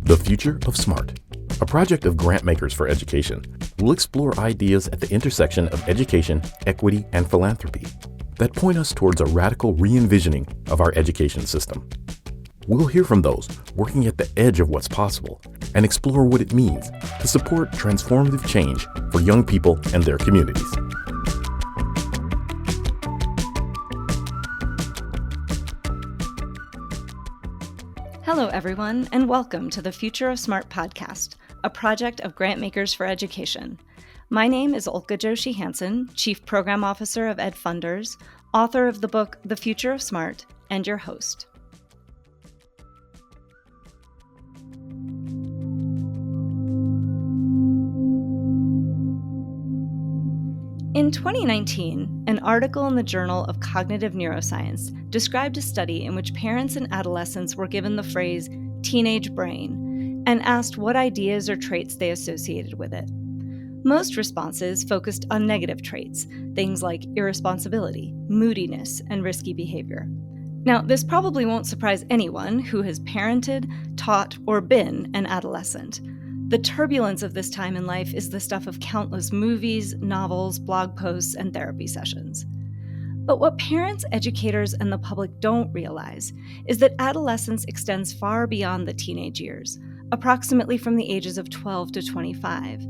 The Future of Smart, a project of Grantmakers for Education, will explore ideas at the intersection of education, equity, and philanthropy that point us towards a radical re-envisioning of our education system. We'll hear from those working at the edge of what's possible and explore what it means to support transformative change for young people and their communities. Hello, everyone, and welcome to the Future of Smart podcast, a project of Grantmakers for Education. My name is Ulcca Joshi Hansen, Chief Program Officer of Ed Funders, author of the book The Future of Smart, and your host. In 2019, an article in the Journal of Cognitive Neuroscience described a study in which parents and adolescents were given the phrase teenage brain and asked what ideas or traits they associated with it. Most responses focused on negative traits, things like irresponsibility, moodiness, and risky behavior. Now, this probably won't surprise anyone who has parented, taught, or been an adolescent. The turbulence of this time in life is the stuff of countless movies, novels, blog posts, and therapy sessions. But what parents, educators, and the public don't realize is that adolescence extends far beyond the teenage years, approximately from the ages of 12 to 25.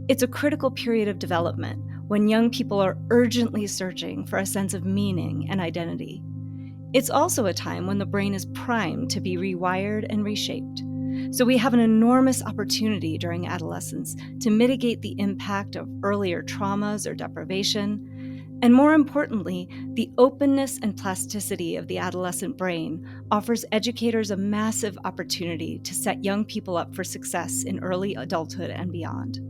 It's a critical period of development when young people are urgently searching for a sense of meaning and identity. It's also a time when the brain is primed to be rewired and reshaped. So we have an enormous opportunity during adolescence to mitigate the impact of earlier traumas or deprivation. And more importantly, the openness and plasticity of the adolescent brain offers educators a massive opportunity to set young people up for success in early adulthood and beyond.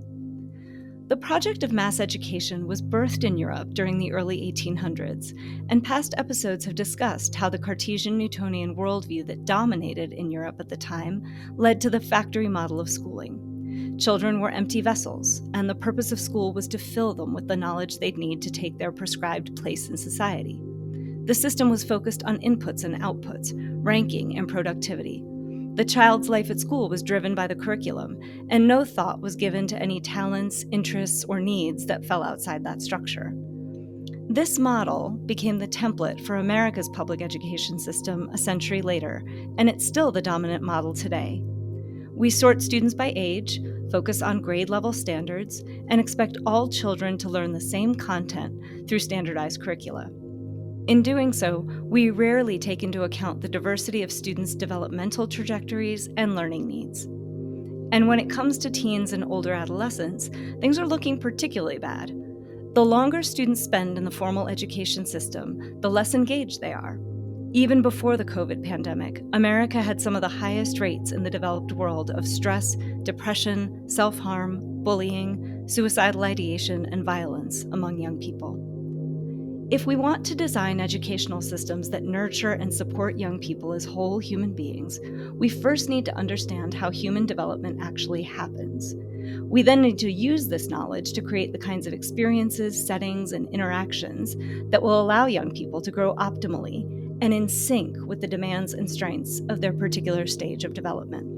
The project of mass education was birthed in Europe during the early 1800s, and past episodes have discussed how the Cartesian-Newtonian worldview that dominated in Europe at the time led to the factory model of schooling. Children were empty vessels, and the purpose of school was to fill them with the knowledge they'd need to take their prescribed place in society. The system was focused on inputs and outputs, ranking and productivity. The child's life at school was driven by the curriculum, and no thought was given to any talents, interests, or needs that fell outside that structure. This model became the template for America's public education system a century later, and it's still the dominant model today. We sort students by age, focus on grade-level standards, and expect all children to learn the same content through standardized curricula. In doing so, we rarely take into account the diversity of students' developmental trajectories and learning needs. And when it comes to teens and older adolescents, things are looking particularly bad. The longer students spend in the formal education system, the less engaged they are. Even before the COVID pandemic, America had some of the highest rates in the developed world of stress, depression, self-harm, bullying, suicidal ideation, and violence among young people. If we want to design educational systems that nurture and support young people as whole human beings, we first need to understand how human development actually happens. We then need to use this knowledge to create the kinds of experiences, settings, and interactions that will allow young people to grow optimally and in sync with the demands and strengths of their particular stage of development.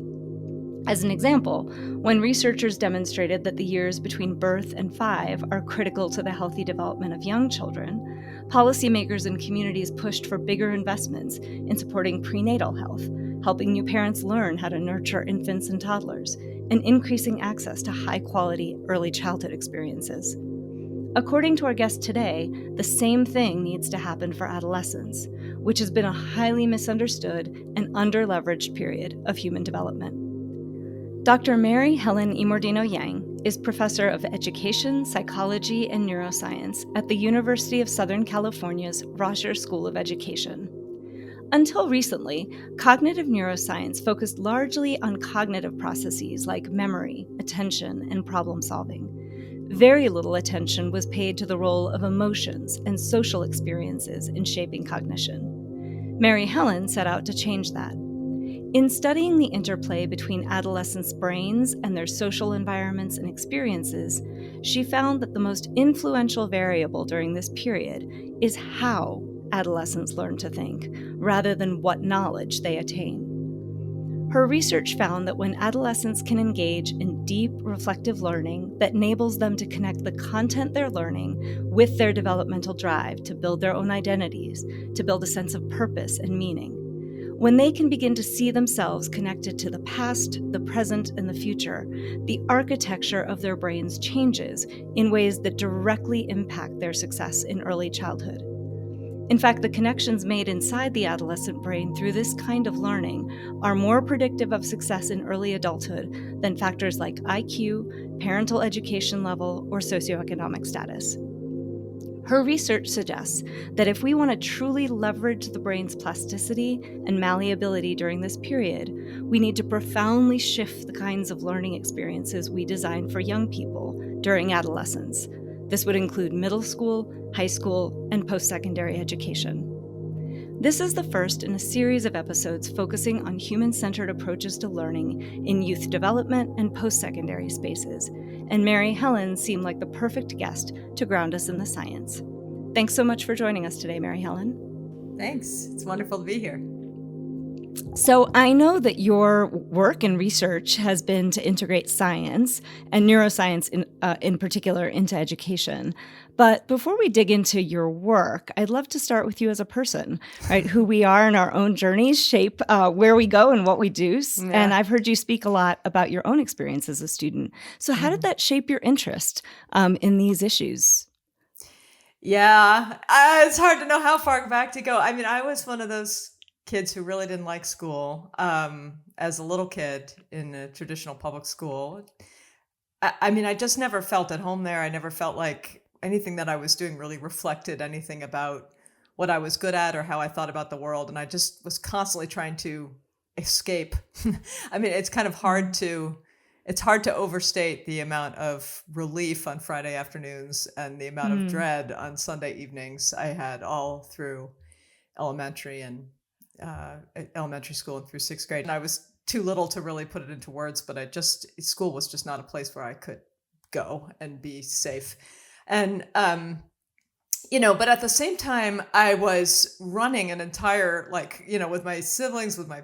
As an example, when researchers demonstrated that the years between birth and 5 are critical to the healthy development of young children, policymakers and communities pushed for bigger investments in supporting prenatal health, helping new parents learn how to nurture infants and toddlers, and increasing access to high-quality early childhood experiences. According to our guest today, the same thing needs to happen for adolescence, which has been a highly misunderstood and under-leveraged period of human development. Dr. Mary Helen Immordino-Yang is professor of education, psychology, and neuroscience at the University of Southern California's Rossier School of Education. Until recently, cognitive neuroscience focused largely on cognitive processes like memory, attention, and problem solving. Very little attention was paid to the role of emotions and social experiences in shaping cognition. Mary Helen set out to change that. In studying the interplay between adolescents' brains and their social environments and experiences, she found that the most influential variable during this period is how adolescents learn to think, rather than what knowledge they attain. Her research found that when adolescents can engage in deep, reflective learning that enables them to connect the content they're learning with their developmental drive to build their own identities, to build a sense of purpose and meaning, when they can begin to see themselves connected to the past, the present, and the future, the architecture of their brains changes in ways that directly impact their success in early childhood. In fact, the connections made inside the adolescent brain through this kind of learning are more predictive of success in early adulthood than factors like IQ, parental education level, or socioeconomic status. Her research suggests that if we want to truly leverage the brain's plasticity and malleability during this period, we need to profoundly shift the kinds of learning experiences we design for young people during adolescence. This would include middle school, high school, and post-secondary education. This is the first in a series of episodes focusing on human-centered approaches to learning in youth development and post-secondary spaces, and Mary Helen seemed like the perfect guest to ground us in the science. Thanks so much for joining us today, Mary Helen. Thanks. It's wonderful to be here. So I know that your work and research has been to integrate science and neuroscience in particular into education. But before we dig into your work, I'd love to start with you as a person, right? Who we are in our own journeys shape where we go and what we do. Yeah. And I've heard you speak a lot about your own experience as a student. So how did that shape your interest in these issues? Yeah, it's hard to know how far back to go. I mean, I was one of those kids who really didn't like school as a little kid in a traditional public school. I mean, I just never felt at home there. I never felt like anything that I was doing really reflected anything about what I was good at or how I thought about the world. And I just was constantly trying to escape. I mean, it's kind of hard to overstate the amount of relief on Friday afternoons and the amount of dread on Sunday evenings I had all through elementary school and through sixth grade. And I was too little to really put it into words, but school was just not a place where I could go and be safe. And, but at the same time, I was running an entire, with my siblings, with my,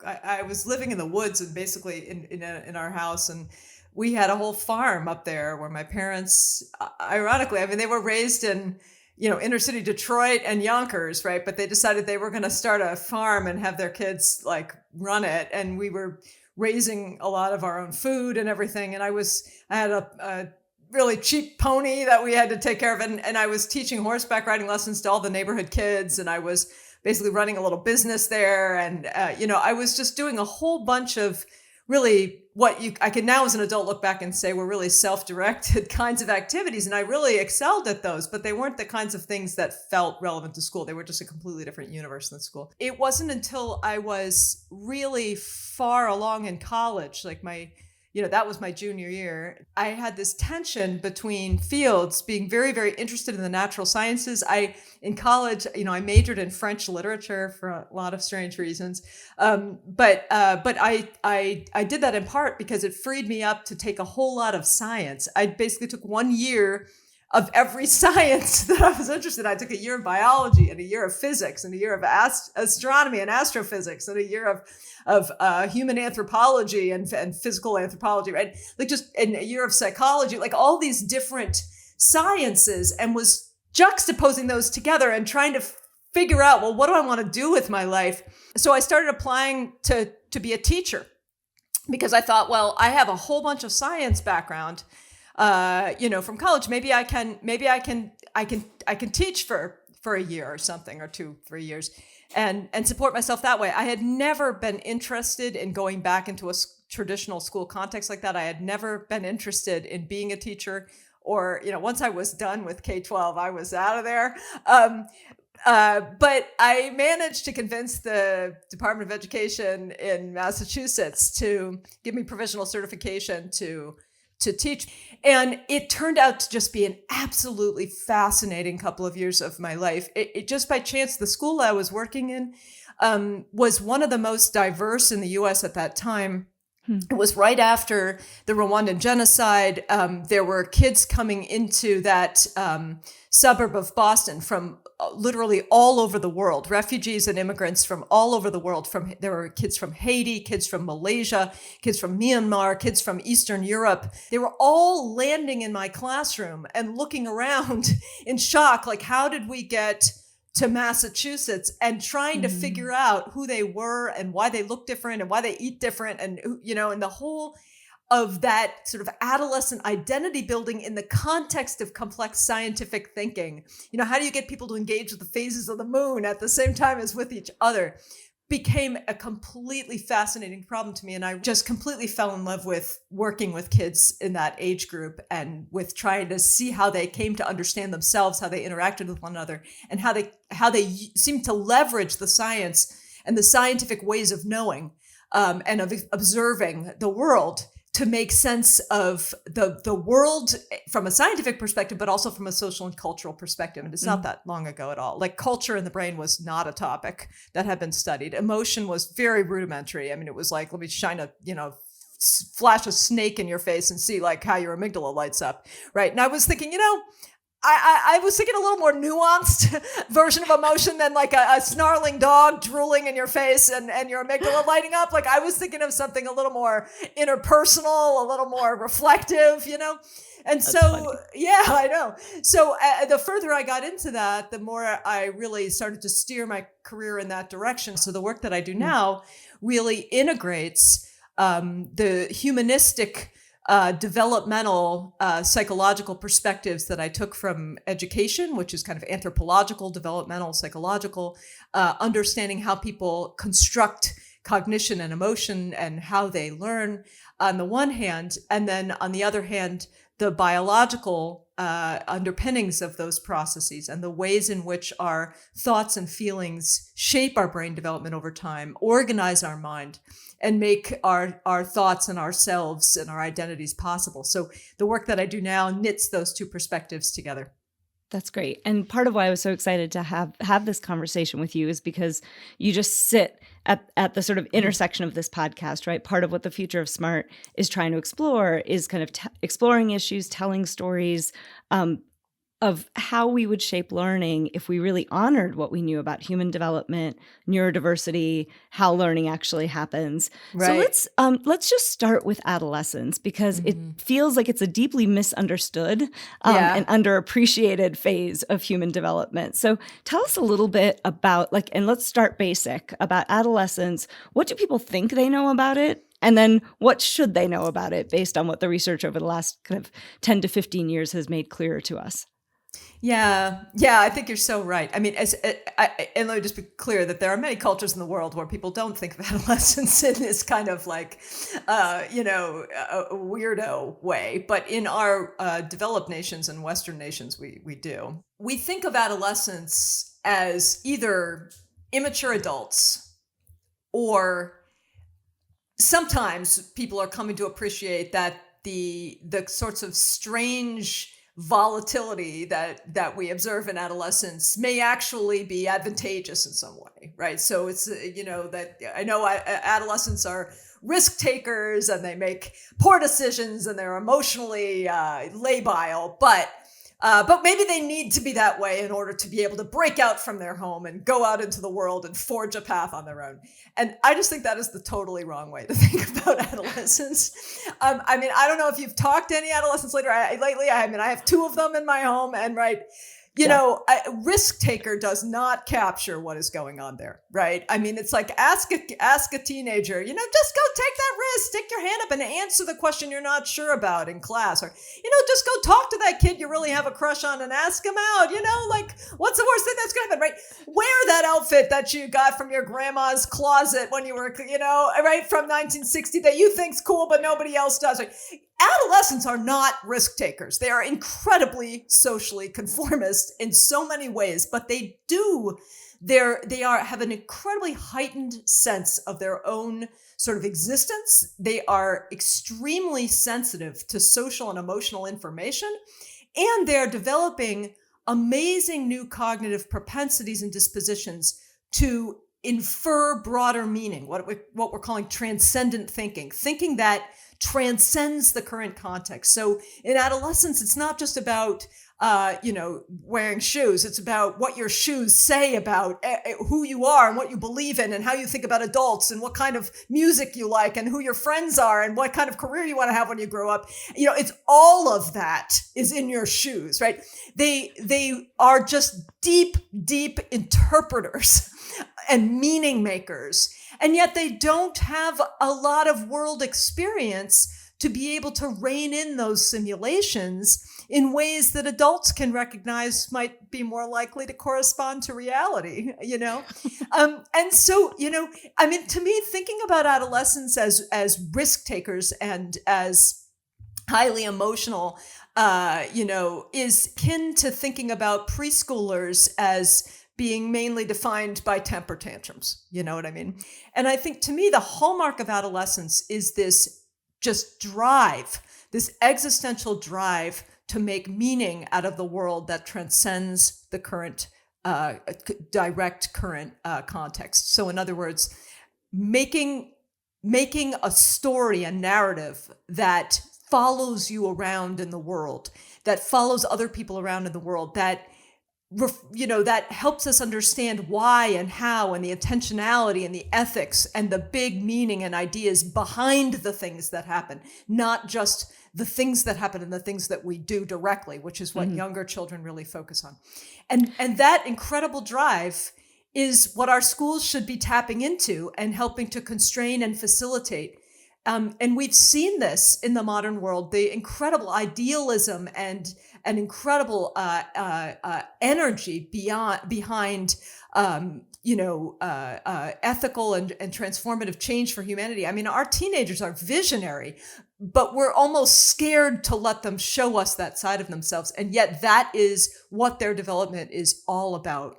I was living in the woods and basically in our house. And we had a whole farm up there where my parents, ironically, I mean, they were raised in, inner city Detroit and Yonkers, right? But they decided they were going to start a farm and have their kids run it. And we were raising a lot of our own food and everything. And I had a really cheap pony that we had to take care of. And I was teaching horseback riding lessons to all the neighborhood kids. And I was basically running a little business there. And, I was just doing a whole bunch of really I can now as an adult look back and say were really self-directed kinds of activities. And I really excelled at those, but they weren't the kinds of things that felt relevant to school. They were just a completely different universe than school. It wasn't until I was really far along in college, that was my junior year. I had this tension between fields, being very, very interested in the natural sciences. In college, I majored in French literature for a lot of strange reasons. But I did that in part because it freed me up to take a whole lot of science. I basically took 1 year of every science that I was interested in. I took a year of biology and a year of physics and a year of astronomy and astrophysics and a year of human anthropology and physical anthropology, right? And a year of psychology, all these different sciences, and was juxtaposing those together and trying to figure out, well, what do I want to do with my life? So I started applying to be a teacher because I thought, well, I have a whole bunch of science background from college. Maybe I can teach for a year or something, or 2-3 years, and support myself that way. I had never been interested in going back into a traditional school context like that. I had never been interested in being a teacher, or, once I was done with K-12, I was out of there. But I managed to convince the Department of Education in Massachusetts to give me provisional certification to teach. And it turned out to just be an absolutely fascinating couple of years of my life. It just by chance, the school I was working in was one of the most diverse in the US at that time. It was right after the Rwandan genocide. There were kids coming into that suburb of Boston from literally all over the world, refugees and immigrants from all over the world. There were kids from Haiti, kids from Malaysia, kids from Myanmar, kids from Eastern Europe. They were all landing in my classroom and looking around in shock, like, how did we get to Massachusetts, and trying to figure out who they were and why they look different and why they eat different, and, you know, and the whole of that sort of adolescent identity building in the context of complex scientific thinking. You know, how do you get people to engage with the phases of the moon at the same time as with each other? Became a completely fascinating problem to me. And I just completely fell in love with working with kids in that age group, and with trying to see how they came to understand themselves, how they interacted with one another, and how they seemed to leverage the science and the scientific ways of knowing and of observing the world to make sense of the world from a scientific perspective, but also from a social and cultural perspective. And it's not that long ago at all. Like, culture in the brain was not a topic that had been studied. Emotion was very rudimentary. I mean, it was like, let me shine a, you know, flash a snake in your face and see like how your amygdala lights up, right? And I was thinking, you know, I was thinking a little more nuanced version of emotion than like a snarling dog drooling in your face and your amygdala lighting up. Like, I was thinking of something a little more interpersonal, a little more reflective, you know? And That's so, funny. yeah, I know. So the further I got into that, the more I really started to steer my career in that direction. So the work that I do now really integrates the humanistic developmental psychological perspectives that I took from education, which is kind of anthropological, developmental, psychological, understanding how people construct cognition and emotion and how they learn on the one hand, and then on the other hand, the biological underpinnings of those processes and the ways in which our thoughts and feelings shape our brain development over time, organize our mind, and make our thoughts and ourselves and our identities possible. So the work that I do now knits those two perspectives together. That's great. And part of why I was so excited to have this conversation with you is because you just sit at the sort of intersection of this podcast, right? Part of what the Future of Smart is trying to explore is kind of exploring issues, telling stories of how we would shape learning if we really honored what we knew about human development, neurodiversity, how learning actually happens. Right. So let's just start with adolescence, because it feels like it's a deeply misunderstood and underappreciated phase of human development. So tell us a little bit about, like, and let's start basic about adolescence. What do people think they know about it? And then what should they know about it based on what the research over the last kind of 10 to 15 years has made clearer to us? Yeah, I think you're so right. I mean, and let me just be clear that there are many cultures in the world where people don't think of adolescence in this kind of like, a weirdo way. But in our developed nations and Western nations, we do. We think of adolescence as either immature adults, or sometimes people are coming to appreciate that the sorts of strange volatility that we observe in adolescence may actually be advantageous in some way, right? So it's, that I know adolescents are risk takers and they make poor decisions and they're emotionally labile, but maybe they need to be that way in order to be able to break out from their home and go out into the world and forge a path on their own. And I just think that is the totally wrong way to think about adolescence. I mean, I don't know if you've talked to any adolescents lately. I have two of them in my home, and a risk taker does not capture what is going on there, right? I mean, it's like ask a teenager, just go take that risk, stick your hand up and answer the question you're not sure about in class, or just go talk to that kid you really have a crush on and ask him out. What's the worst thing that's gonna happen, right? Wear that outfit that you got from your grandma's closet when you were, right, from 1960 that you think's cool but nobody else does, right? Adolescents are not risk takers. They are incredibly socially conformist in so many ways, but they have an incredibly heightened sense of their own sort of existence. They are extremely sensitive to social and emotional information, and they're developing amazing new cognitive propensities and dispositions to infer broader meaning, what we're calling transcendent thinking that transcends the current context. So in adolescence, it's not just about wearing shoes. It's about what your shoes say about who you are and what you believe in and how you think about adults and what kind of music you like and who your friends are and what kind of career you want to have when you grow up. It's all of that is in your shoes, right? They are just deep, deep interpreters and meaning makers. And yet they don't have a lot of world experience to be able to rein in those simulations in ways that adults can recognize might be more likely to correspond to reality, And so, to me, thinking about adolescents as risk takers and as highly emotional, is kin to thinking about preschoolers as being mainly defined by temper tantrums. You know what I mean? And I think, to me, the hallmark of adolescence is this just drive, this existential drive to make meaning out of the world that transcends the current, direct current context. So in other words, making a story, a narrative that follows you around in the world, that follows other people around in the world, that helps us understand why and how and the intentionality and the ethics and the big meaning and ideas behind the things that happen, not just the things that happen and the things that we do directly, which is what younger children really focus on. And that incredible drive is what our schools should be tapping into and helping to constrain and facilitate. And we've seen this in the modern world, the incredible idealism and an incredible energy behind ethical and transformative change for humanity. I mean, our teenagers are visionary, but we're almost scared to let them show us that side of themselves. And yet that is what their development is all about.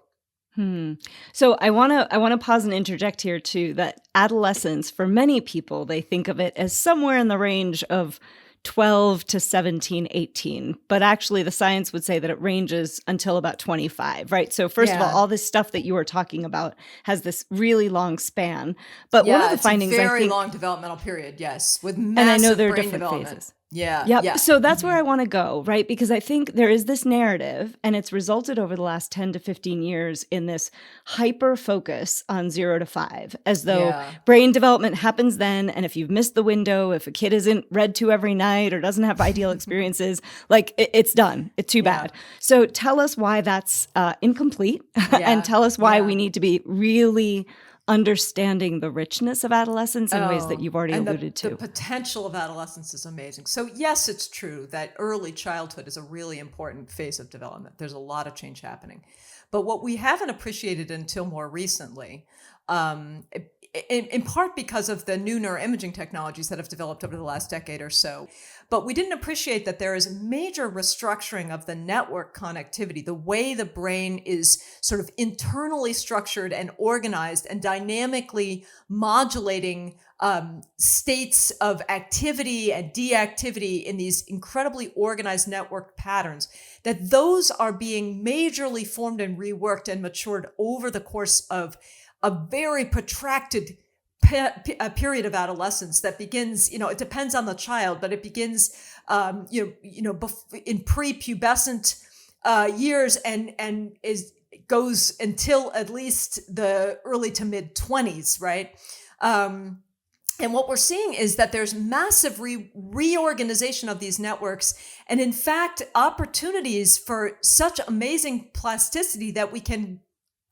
So I want to pause and interject here too, that adolescence, for many people, they think of it as somewhere in the range of 12 to 17, 18. But actually the science would say that it ranges until about 25, right? So first of all this stuff that you were talking about has this really long span. But one of the findings, it's a very long developmental period, yes, with massive and I know there are brain different development. phases. Yeah. So that's where I want to go, right? Because I think there is this narrative, and it's resulted over the last 10 to 15 years in this hyper focus on 0 to 5, as though brain development happens then. And if you've missed the window, if a kid isn't read to every night or doesn't have ideal experiences, it's done. It's too bad. So tell us why that's incomplete and tell us why we need to be really understanding the richness of adolescence in ways that you've already alluded to. The potential of adolescence is amazing. So yes, it's true that early childhood is a really important phase of development. There's a lot of change happening. But what we haven't appreciated until more recently, in part because of the new neuroimaging technologies that have developed over the last decade or so. But we didn't appreciate that there is major restructuring of the network connectivity, the way the brain is sort of internally structured and organized and dynamically modulating states of activity and deactivity in these incredibly organized network patterns, that those are being majorly formed and reworked and matured over the course of a very protracted a period of adolescence that begins, it depends on the child, but it begins, in prepubescent years and goes until at least the early to mid 20s, right? And what we're seeing is that there's massive reorganization of these networks, and in fact, opportunities for such amazing plasticity that we can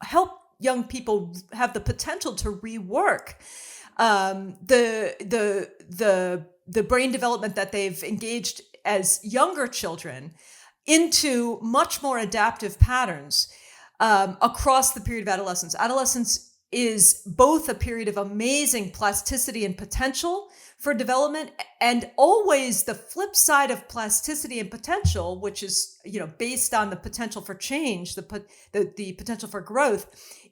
help young people have the potential to rework the brain development that they've engaged as younger children into much more adaptive patterns across the period of adolescence. Adolescence is both a period of amazing plasticity and potential for development, and always the flip side of plasticity and potential, which is based on the potential for change, the potential for growth,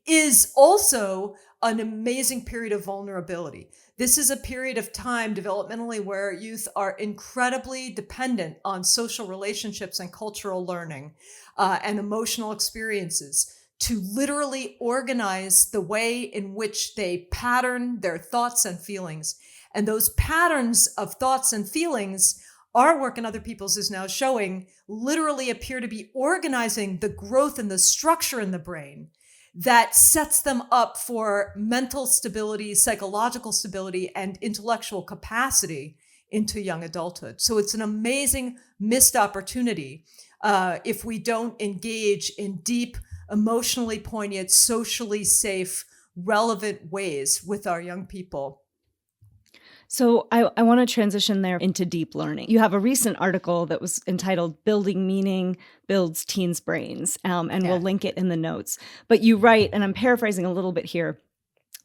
is also an amazing period of vulnerability. This is a period of time developmentally where youth are incredibly dependent on social relationships and cultural learning and emotional experiences to literally organize the way in which they pattern their thoughts and feelings. And those patterns of thoughts and feelings, our work and other people's is now showing, literally appear to be organizing the growth and the structure in the brain that sets them up for mental stability, psychological stability, and intellectual capacity into young adulthood. So it's an amazing missed opportunity if we don't engage in deep, emotionally poignant, socially safe, relevant ways with our young people. So I want to transition there into deep learning. You have a recent article that was entitled "Building Meaning Builds Teens' Brains," and we'll link it in the notes. But you write, and I'm paraphrasing a little bit here,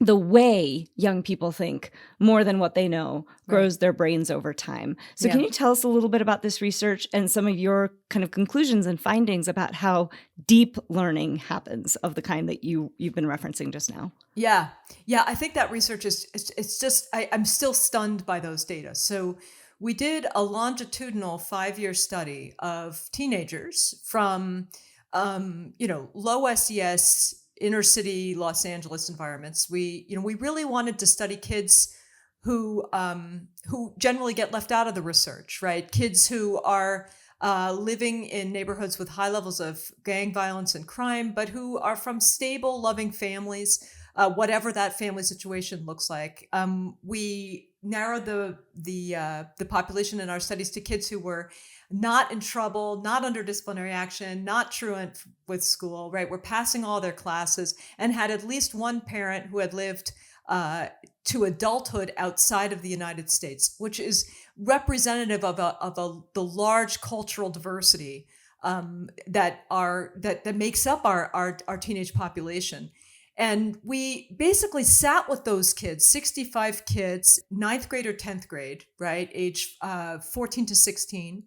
the way young people think more than what they know grows their brains over time. So can you tell us a little bit about this research and some of your kind of conclusions and findings about how deep learning happens of the kind that you've been referencing just now? Yeah. I think that research it's just, I'm still stunned by those data. So we did a longitudinal 5-year study of teenagers from, low SES, inner city Los Angeles environments. We really wanted to study kids who generally get left out of the research, right? Kids who are living in neighborhoods with high levels of gang violence and crime, but who are from stable, loving families, whatever that family situation looks like. We narrowed the population in our studies to kids who were not in trouble, not under disciplinary action, not truant with school, right? We're passing all their classes and had at least one parent who had lived to adulthood outside of the United States, which is representative of the large cultural diversity that makes up our teenage population. And we basically sat with those kids, 65 kids, 9th grade or 10th grade, right? Age 14 to 16.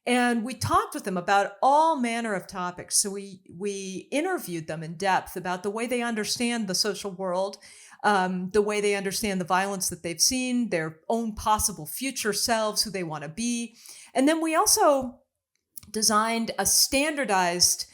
And we talked with them about all manner of topics. So we interviewed them in depth about the way they understand the social world, the way they understand the violence that they've seen, their own possible future selves, who they want to be. And then we also designed a standardized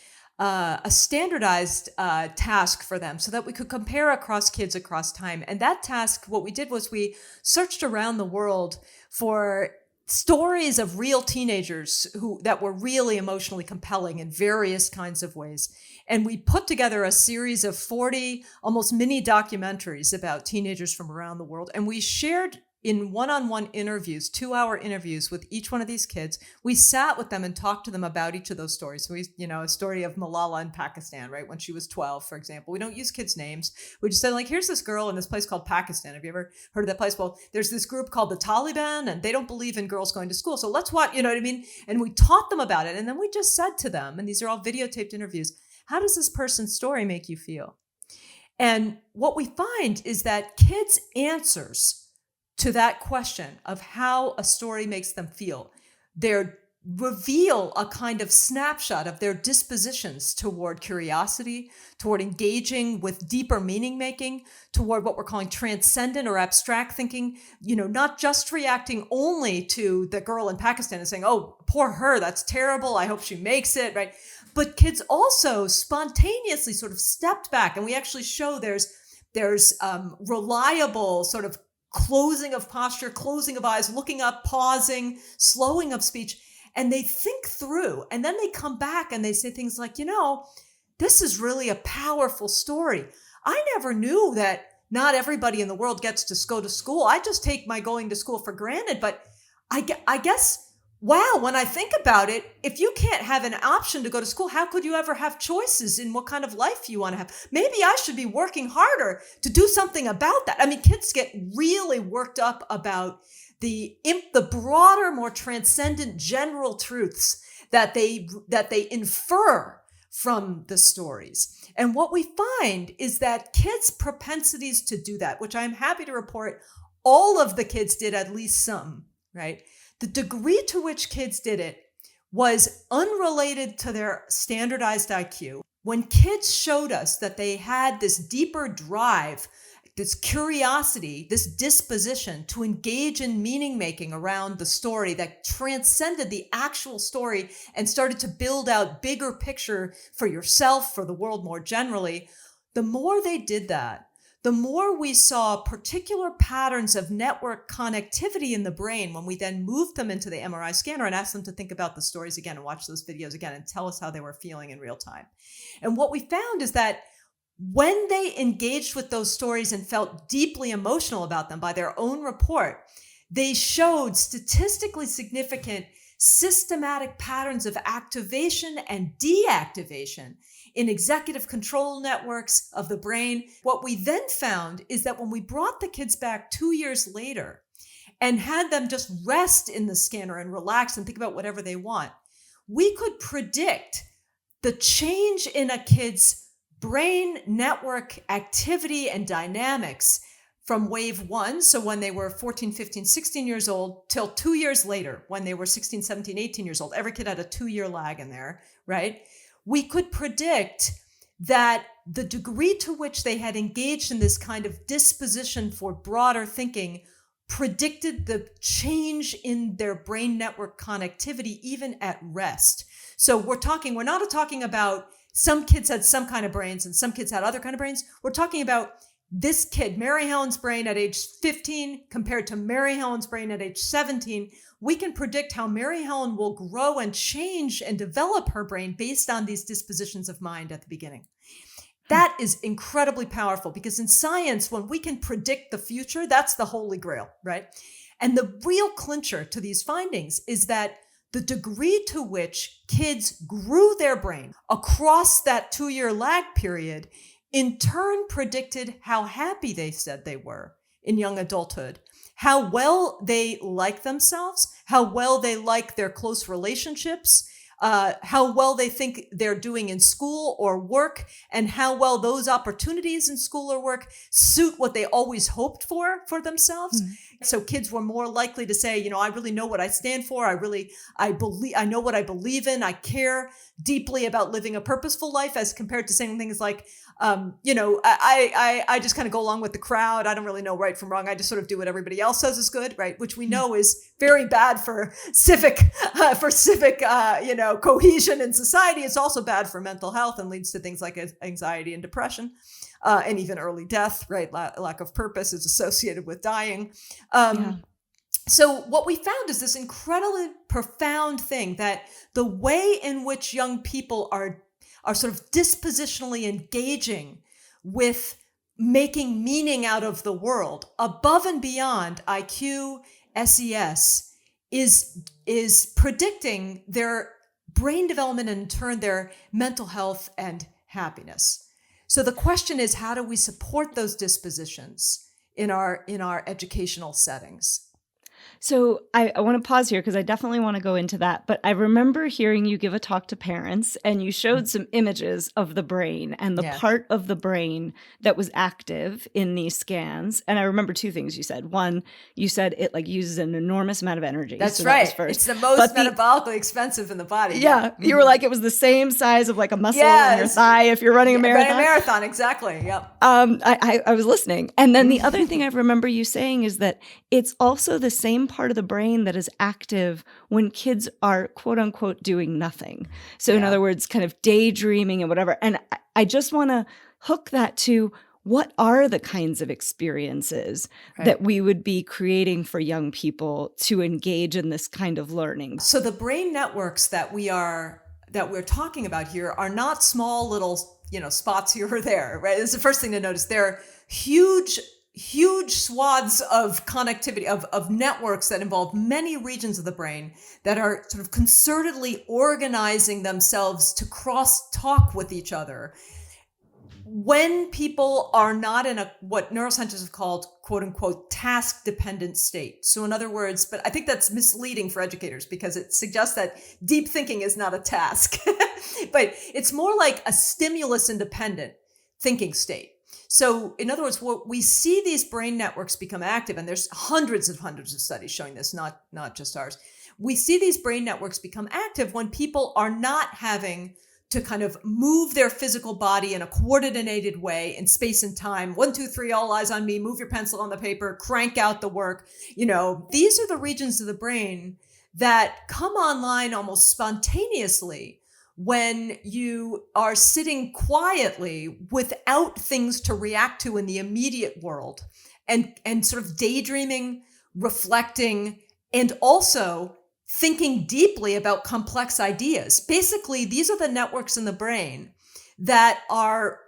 task for them so that we could compare across kids across time. And that task, what we did was we searched around the world for stories of real teenagers that were really emotionally compelling in various kinds of ways. And we put together a series of 40 almost mini documentaries about teenagers from around the world. And we shared in one-on-one interviews, 2-hour interviews with each one of these kids. We sat with them and talked to them about each of those stories. So a story of Malala in Pakistan, right? When she was 12, for example. We don't use kids' names. We just said, here's this girl in this place called Pakistan. Have you ever heard of that place? Well, there's this group called the Taliban, and they don't believe in girls going to school. So let's watch, you know what I mean? And we taught them about it. And then we just said to them, and these are all videotaped interviews, how does this person's story make you feel? And what we find is that kids' answers to that question of how a story makes them feel, they reveal a kind of snapshot of their dispositions toward curiosity, toward engaging with deeper meaning making, toward what we're calling transcendent or abstract thinking, not just reacting only to the girl in Pakistan and saying, oh, poor her, that's terrible, I hope she makes it, right? But kids also spontaneously sort of stepped back, and we actually show there's reliable sort of closing of posture, closing of eyes, looking up, pausing, slowing of speech, and they think through, and then they come back and they say things like, this is really a powerful story. I never knew that not everybody in the world gets to go to school. I just take my going to school for granted, but I guess, wow, when I think about it, if you can't have an option to go to school, how could you ever have choices in what kind of life you want to have? Maybe I should be working harder to do something about that. I mean, kids get really worked up about the broader, more transcendent general truths that they infer from the stories. And what we find is that kids' propensities to do that, which I'm happy to report all of the kids did at least some, right? The degree to which kids did it was unrelated to their standardized IQ. When kids showed us that they had this deeper drive, this curiosity, this disposition to engage in meaning making around the story that transcended the actual story and started to build out bigger picture for yourself, for the world more generally, the more they did that, the more we saw particular patterns of network connectivity in the brain when we then moved them into the MRI scanner and asked them to think about the stories again and watch those videos again and tell us how they were feeling in real time. And what we found is that when they engaged with those stories and felt deeply emotional about them by their own report, they showed statistically significant systematic patterns of activation and deactivation in executive control networks of the brain. What we then found is that when we brought the kids back 2 years later and had them just rest in the scanner and relax and think about whatever they want, we could predict the change in a kid's brain network activity and dynamics from wave 1, so when they were 14, 15, 16 years old, till 2 years later, when they were 16, 17, 18 years old. Every kid had a 2-year lag in there, right? We could predict that the degree to which they had engaged in this kind of disposition for broader thinking predicted the change in their brain network connectivity even at rest. So we're not talking about some kids had some kind of brains and some kids had other kind of brains. We're talking about this kid, Mary Helen's brain at age 15 compared to Mary Helen's brain at age 17. We can predict how Mary Helen will grow and change and develop her brain based on these dispositions of mind at the beginning. That is incredibly powerful because in science, when we can predict the future, that's the holy grail, right? And the real clincher to these findings is that the degree to which kids grew their brain across that 2-year lag period in turn predicted how happy they said they were in young adulthood, how well they like themselves, how well they like their close relationships, how well they think they're doing in school or work, and how well those opportunities in school or work suit what they always hoped for themselves. Mm-hmm. So kids were more likely to say, I really know what I stand for. I know what I believe in. I care deeply about living a purposeful life, as compared to saying things like, I just kind of go along with the crowd. I don't really know right from wrong. I just sort of do what everybody else says is good, right? Which we know is very bad for civic cohesion in society. It's also bad for mental health and leads to things like anxiety and depression. And even early death, right? Lack of purpose is associated with dying. So what we found is this incredibly profound thing that the way in which young people are sort of dispositionally engaging with making meaning out of the world above and beyond IQ, SES is predicting their brain development and in turn their mental health and happiness. So the question is, how do we support those dispositions in our educational settings? So I want to pause here because I definitely want to go into that. But I remember hearing you give a talk to parents and you showed some images of the brain and the part of the brain that was active in these scans. And I remember two things you said. One, you said it uses an enormous amount of energy. That's right. That it's the most metabolically expensive in the body. Yeah. You were like, it was the same size of like a muscle in your thigh if you're running a marathon. Running a marathon, exactly. Yep. I was listening. And then the other thing I remember you saying is that it's also the same part of the brain that is active when kids are quote unquote doing nothing. So in other words, kind of daydreaming and whatever. And I just want to hook that to what are the kinds of experiences that we would be creating for young people to engage in this kind of learning? So the brain networks that we're talking about here are not small little, spots here or there, right? It's the first thing to notice. They're huge swaths of connectivity, of networks that involve many regions of the brain that are sort of concertedly organizing themselves to cross-talk with each other when people are not in what neuroscientists have called, quote unquote, task-dependent state. So in other words, but I think that's misleading for educators because it suggests that deep thinking is not a task, but it's more like a stimulus-independent thinking state. So in other words, what we see these brain networks become active, and there's hundreds of studies showing this, not just ours. We see these brain networks become active when people are not having to kind of move their physical body in a coordinated way in space and time. 1, 2, 3, all eyes on me, move your pencil on the paper, crank out the work. These are the regions of the brain that come online almost spontaneously when you are sitting quietly without things to react to in the immediate world, and sort of daydreaming, reflecting, and also thinking deeply about complex ideas. Basically, these are the networks in the brain that are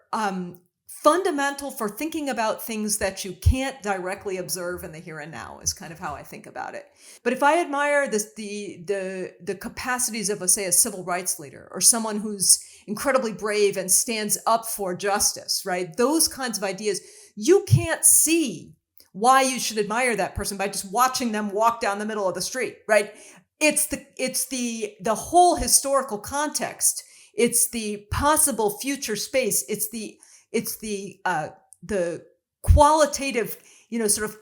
fundamental for thinking about things that you can't directly observe in the here and now, is kind of how I think about it. But if I admire the capacities of, say, a civil rights leader, or someone who's incredibly brave and stands up for justice, right? Those kinds of ideas, you can't see why you should admire that person by just watching them walk down the middle of the street, right? It's the whole historical context. It's the possible future space. It's the qualitative, sort of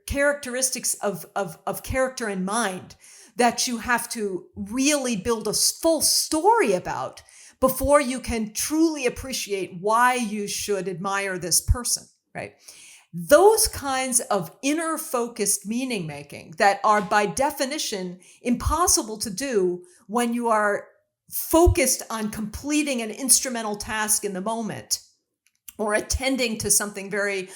characteristics of character and mind that you have to really build a full story about before you can truly appreciate why you should admire this person, right? Those kinds of inner focused meaning making that are by definition impossible to do when you are focused on completing an instrumental task in the moment, or attending to something very,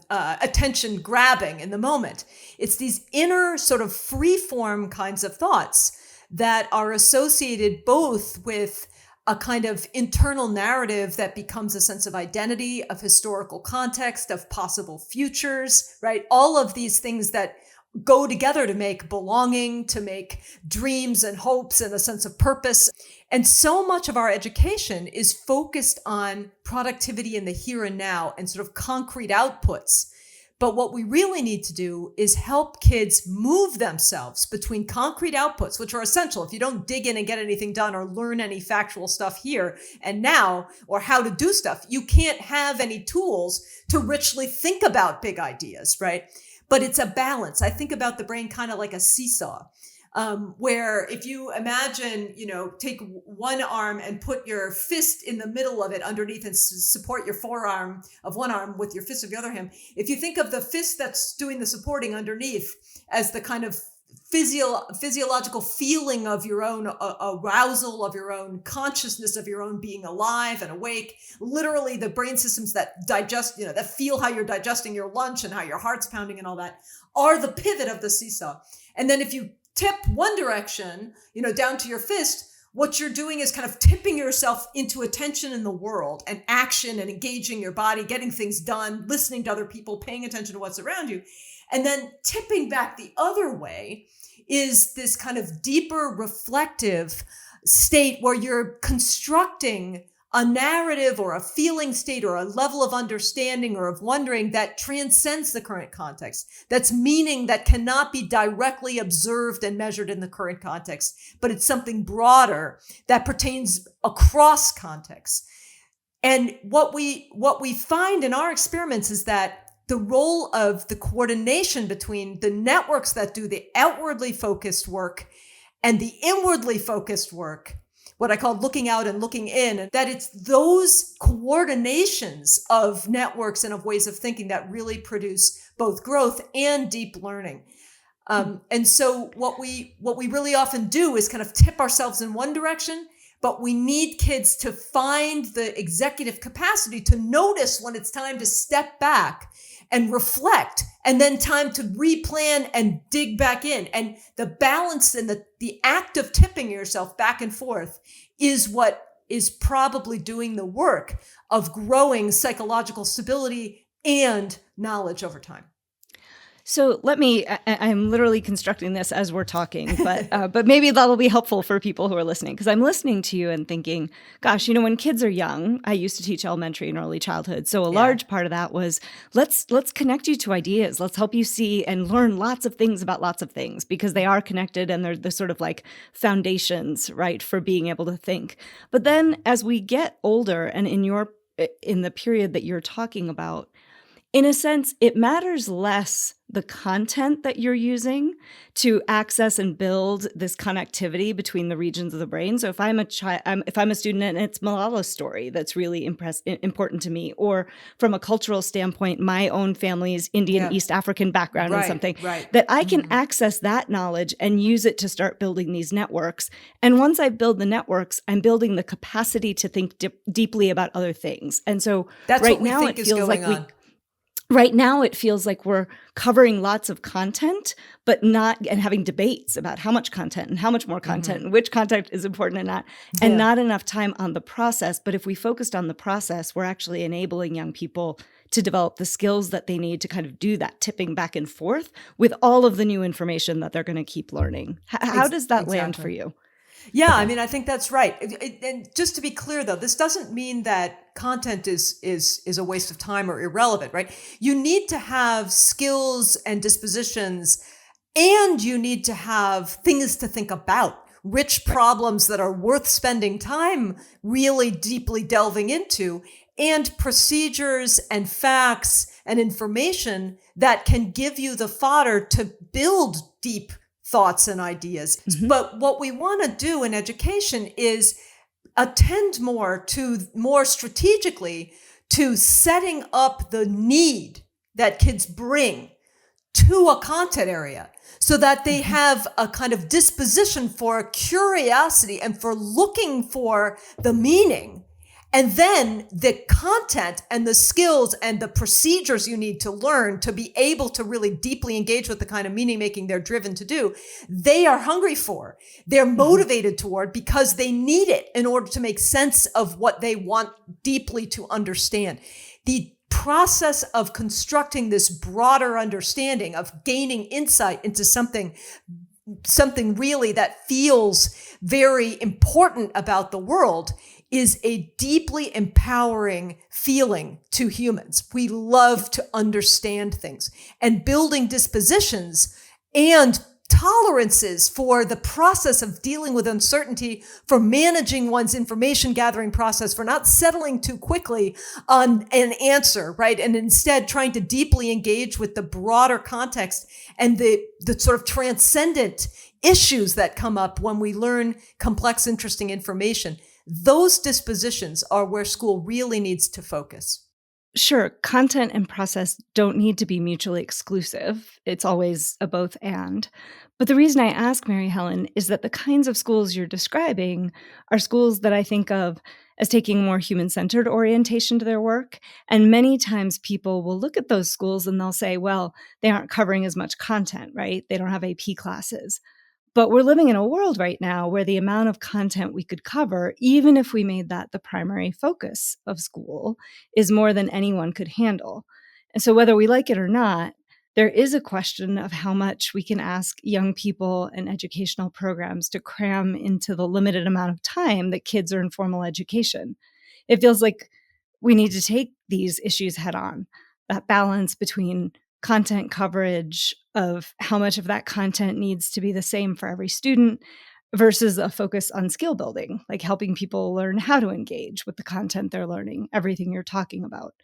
attention grabbing in the moment. It's these inner sort of free-form kinds of thoughts that are associated both with a kind of internal narrative that becomes a sense of identity, of historical context, of possible futures, right? All of these things that go together to make belonging, to make dreams and hopes and a sense of purpose. And so much of our education is focused on productivity in the here and now and sort of concrete outputs. But what we really need to do is help kids move themselves between concrete outputs, which are essential. If you don't dig in and get anything done or learn any factual stuff here and now, or how to do stuff, you can't have any tools to richly think about big ideas, right? But it's a balance. I think about the brain kind of like a seesaw, where if you imagine, take one arm and put your fist in the middle of it underneath and support your forearm of one arm with your fist of the other hand. If you think of the fist that's doing the supporting underneath as the kind of physiological feeling of your own arousal, of your own consciousness, of your own being alive and awake, literally the brain systems that digest, that feel how you're digesting your lunch and how your heart's pounding and all that, are the pivot of the seesaw. And then if you tip one direction, down to your fist, what you're doing is kind of tipping yourself into attention in the world and action and engaging your body, getting things done, listening to other people, paying attention to what's around you. And then tipping back the other way is this kind of deeper reflective state where you're constructing a narrative or a feeling state or a level of understanding or of wondering that transcends the current context. That's meaning that cannot be directly observed and measured in the current context, but it's something broader that pertains across contexts. And what we find in our experiments is that the role of the coordination between the networks that do the outwardly focused work and the inwardly focused work, what I call looking out and looking in, that it's those coordinations of networks and of ways of thinking that really produce both growth and deep learning. And so what we really often do is kind of tip ourselves in one direction, but we need kids to find the executive capacity to notice when it's time to step back and reflect, and then time to replan and dig back in. And the balance and the act of tipping yourself back and forth is what is probably doing the work of growing psychological stability and knowledge over time. So I'm literally constructing this as we're talking, but maybe that'll be helpful for people who are listening, because I'm listening to you and thinking, gosh, when kids are young, I used to teach elementary and early childhood. So a large part of that was let's connect you to ideas. Let's help you see and learn lots of things about lots of things, because they are connected and they're the sort of like foundations, right, for being able to think. But then as we get older and in the period that you're talking about, In a sense, it matters less the content that you're using to access and build this connectivity between the regions of the brain. So if I'm a student and it's Malala's story that's really important to me, or from a cultural standpoint, my own family's Indian East African background and something, that I can access that knowledge and use it to start building these networks. And once I build the networks, I'm building the capacity to think deeply about other things. And so that's right what we now think it is feels going like on. Right now, it feels like we're covering lots of content, but not, and having debates about how much content and how much more content and which content is important and not, and not enough time on the process. But if we focused on the process, we're actually enabling young people to develop the skills that they need to kind of do that tipping back and forth with all of the new information that they're going to keep learning. How does that land for you? Yeah, I mean, I think that's right. And just to be clear, though, this doesn't mean that content is a waste of time or irrelevant, right? You need to have skills and dispositions, and you need to have things to think about, rich problems that are worth spending time really deeply delving into, and procedures and facts and information that can give you the fodder to build deep thoughts and ideas. But what we want to do in education is attend more strategically to setting up the need that kids bring to a content area so that they have a kind of disposition for curiosity and for looking for the meaning. And then the content and the skills and the procedures you need to learn to be able to really deeply engage with the kind of meaning making they're driven to do, they are hungry for. They're motivated toward because they need it in order to make sense of what they want deeply to understand. The process of constructing this broader understanding, of gaining insight into something really that feels very important about the world, is a deeply empowering feeling to humans. We love to understand things, and building dispositions and tolerances for the process of dealing with uncertainty, for managing one's information gathering process, for not settling too quickly on an answer, right? And instead trying to deeply engage with the broader context and the sort of transcendent issues that come up when we learn complex, interesting information. Those dispositions are where school really needs to focus. Sure, content and process don't need to be mutually exclusive. It's always a both and. But the reason I ask, Mary Helen, is that the kinds of schools you're describing are schools that I think of as taking more human-centered orientation to their work. And many times people will look at those schools and they'll say, well, they aren't covering as much content, right? They don't have AP classes. But we're living in a world right now where the amount of content we could cover, even if we made that the primary focus of school, is more than anyone could handle. And so whether we like it or not, there is a question of how much we can ask young people and educational programs to cram into the limited amount of time that kids are in formal education. It feels like we need to take these issues head on, that balance between content coverage of how much of that content needs to be the same for every student versus a focus on skill building, like helping people learn how to engage with the content they're learning, everything you're talking about.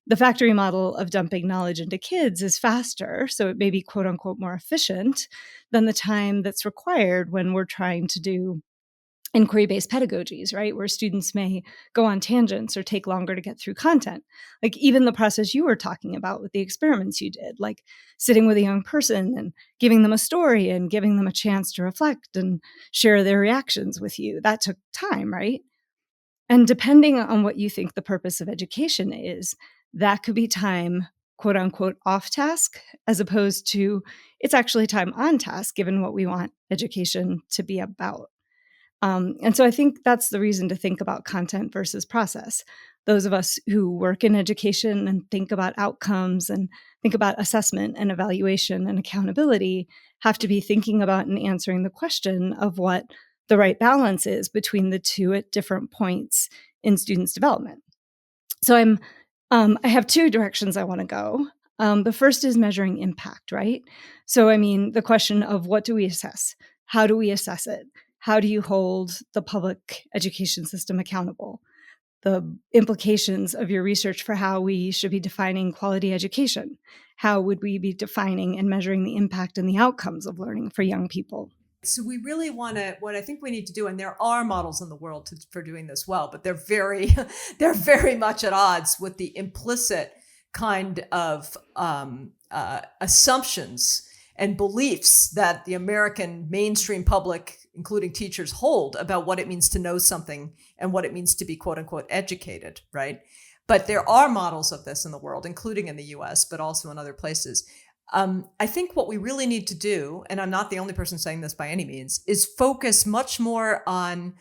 The factory model of dumping knowledge into kids is faster, so it may be quote unquote more efficient than the time that's required when we're trying to do inquiry-based pedagogies, right? Where students may go on tangents or take longer to get through content. Like even the process you were talking about with the experiments you did, like sitting with a young person and giving them a story and giving them a chance to reflect and share their reactions with you. That took time, right? And depending on what you think the purpose of education is, that could be time, quote unquote, off task, as opposed to it's actually time on task, given what we want education to be about. And so I think that's the reason to think about content versus process. Those of us who work in education and think about outcomes and think about assessment and evaluation and accountability have to be thinking about and answering the question of what the right balance is between the two at different points in students' development. So I have two directions I want to go. The first is measuring impact, right? So, I mean, the question of what do we assess? How do we assess it? How do you hold the public education system accountable? the implications of your research for how we should be defining quality education. How would we be defining and measuring the impact and the outcomes of learning for young people? So we really want to, what I think we need to do, and there are models in the world for doing this well, but they're very, they're very much at odds with the implicit kind of assumptions and beliefs that the American mainstream public, including teachers, hold about what it means to know something and what it means to be quote unquote educated, right? But there are models of this in the world, including in the US, but also in other places. I think what we really need to do, and I'm not the only person saying this by any means, is focus much more on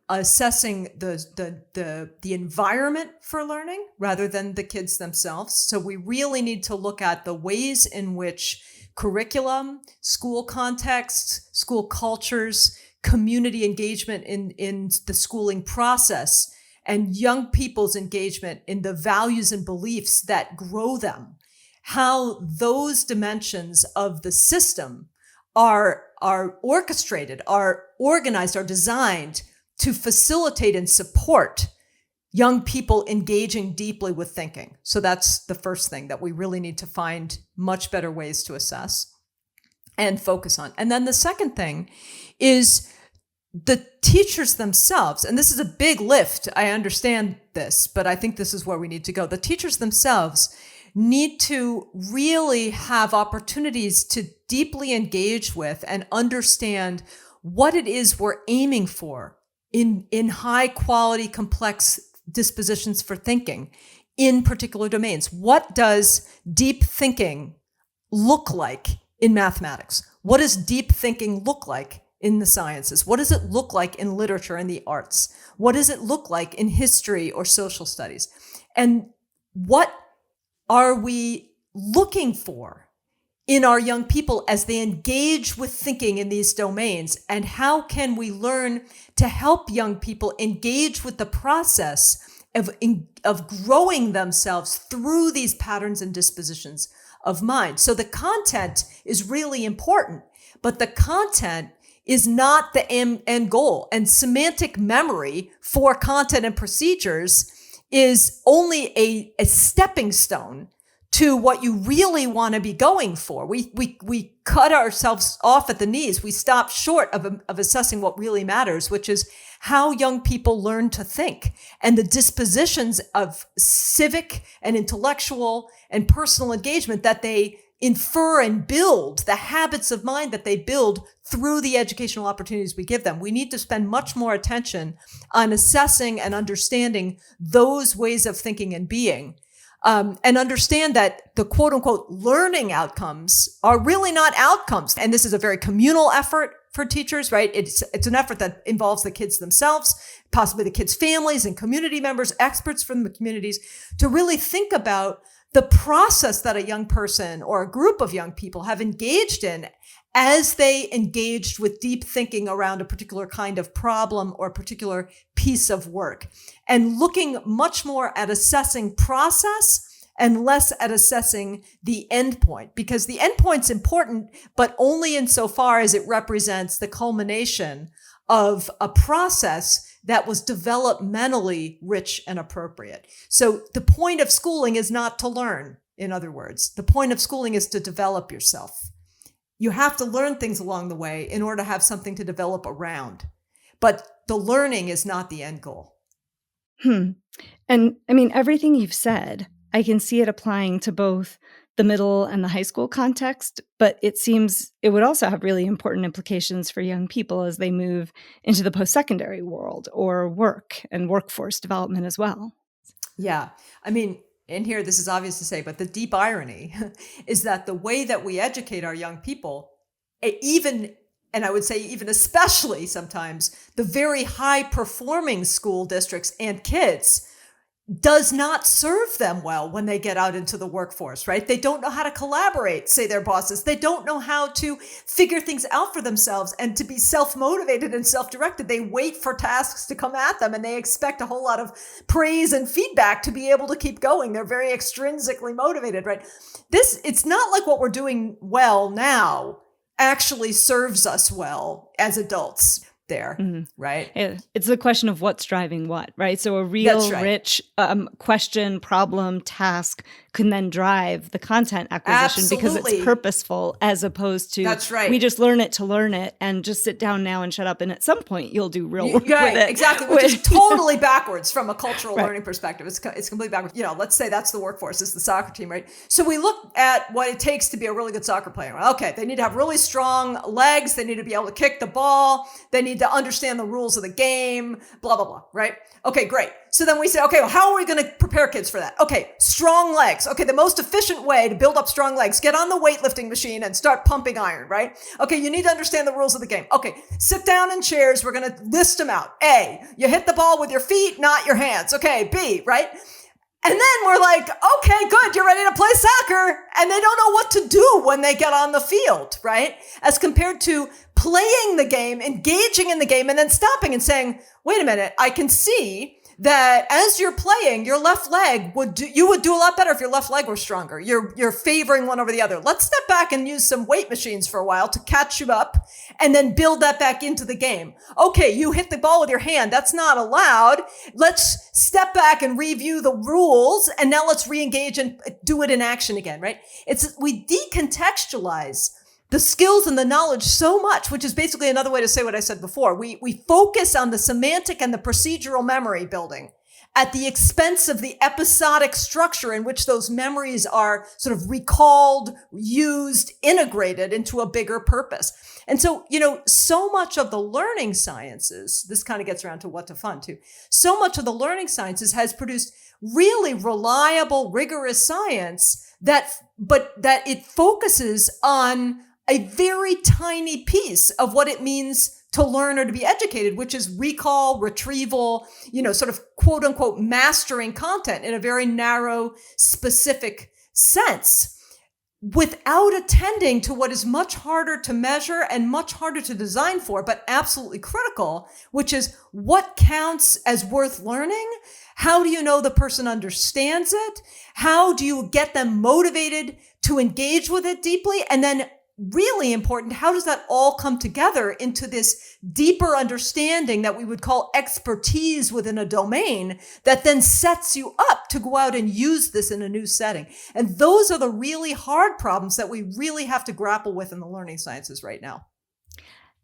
assessing the environment for learning rather than the kids themselves. So we really need to look at the ways in which curriculum, school contexts, school cultures, community engagement in the schooling process, and young people's engagement in the values and beliefs that grow them, how those dimensions of the system are orchestrated, are organized, are designed to facilitate and support young people engaging deeply with thinking. So that's the first thing that we really need to find much better ways to assess and focus on. And then the second thing is the teachers themselves, and this is a big lift. I understand this, but I think this is where we need to go. The teachers themselves need to really have opportunities to deeply engage with and understand what it is we're aiming for in high quality, complex dispositions for thinking in particular domains. What does deep thinking look like in mathematics? What does deep thinking look like in the sciences? What does it look like in literature and the arts? What does it look like in history or social studies? And what are we looking for in our young people as they engage with thinking in these domains? And how can we learn to help young people engage with the process of growing themselves through these patterns and dispositions of mind? So the content is really important, but the content is not the end goal. And semantic memory for content and procedures is only a stepping stone to what you really want to be going for. We cut ourselves off at the knees. We stop short of assessing what really matters, which is how young people learn to think and the dispositions of civic and intellectual and personal engagement that they infer and build, the habits of mind that they build through the educational opportunities we give them. We need to spend much more attention on assessing and understanding those ways of thinking and being. And understand that the quote unquote learning outcomes are really not outcomes. And this is a very communal effort for teachers, right? It's an effort that involves the kids themselves, possibly the kids' families and community members, experts from the communities, to really think about the process that a young person or a group of young people have engaged in as they engaged with deep thinking around a particular kind of problem or a particular piece of work, and looking much more at assessing process and less at assessing the endpoint, because the endpoint's important, but only insofar as it represents the culmination of a process that was developmentally rich and appropriate. So the point of schooling is not to learn, in other words. The point of schooling is to develop yourself. You have to learn things along the way in order to have something to develop around. But the learning is not the end goal. And I mean, everything you've said, I can see it applying to both the middle and the high school context, but it seems it would also have really important implications for young people as they move into the post-secondary world or work and workforce development as well. Yeah. I mean, in here, this is obvious to say, but the deep irony is that the way that we educate our young people, even, and I would say even especially sometimes, the very high-performing school districts and kids does not serve them well when they get out into the workforce, right? They don't know how to collaborate, say their bosses. They don't know how to figure things out for themselves and to be self-motivated and self-directed. They wait for tasks to come at them and they expect a whole lot of praise and feedback to be able to keep going. They're very extrinsically motivated, right? It's not like what we're doing well now actually serves us well as adults. there, right? It's the question of what's driving what, right? So a real rich question, problem, task can then drive the content acquisition because it's purposeful, as opposed to we just learn it to learn it and just sit down now and shut up. And at some point you'll do real work with it. Exactly, which is totally backwards from a cultural learning perspective. It's completely backwards. Let's say that's the workforce, it's the soccer team, right? So we look at what it takes to be a really good soccer player. Okay, they need to have really strong legs. They need to be able to kick the ball. They need to understand the rules of the game, blah, blah, blah, right? Okay, great. So then we say, okay, well, how are we going to prepare kids for that? Okay, strong legs. Okay, the most efficient way to build up strong legs, get on the weightlifting machine and start pumping iron, right? Okay, you need to understand the rules of the game. Okay, sit down in chairs. We're going to list them out. A, you hit the ball with your feet, not your hands. Okay, B, right? And then we're like, okay, good, you're ready to play soccer. And they don't know what to do when they get on the field, right? As compared to playing the game, engaging in the game, and then stopping and saying, wait a minute, I can see that as you're playing, your left leg would do a lot better if your left leg were stronger. You're favoring one over the other. Let's step back and use some weight machines for a while to catch you up and then build that back into the game. Okay, you hit the ball with your hand. That's not allowed. Let's step back and review the rules, and now let's re-engage and do it in action again, right? We decontextualize the skills and the knowledge so much, which is basically another way to say what I said before. We focus on the semantic and the procedural memory building at the expense of the episodic structure in which those memories are sort of recalled, used, integrated into a bigger purpose. And so, so much of the learning sciences, this kind of gets around to what to fund too. So much of the learning sciences has produced really reliable, rigorous science that it focuses on a very tiny piece of what it means to learn or to be educated, which is recall, retrieval, sort of quote unquote mastering content in a very narrow, specific sense, without attending to what is much harder to measure and much harder to design for, but absolutely critical, which is what counts as worth learning. How do you know the person understands it? How do you get them motivated to engage with it deeply? And then really important, how does that all come together into this deeper understanding that we would call expertise within a domain that then sets you up to go out and use this in a new setting? And those are the really hard problems that we really have to grapple with in the learning sciences right now.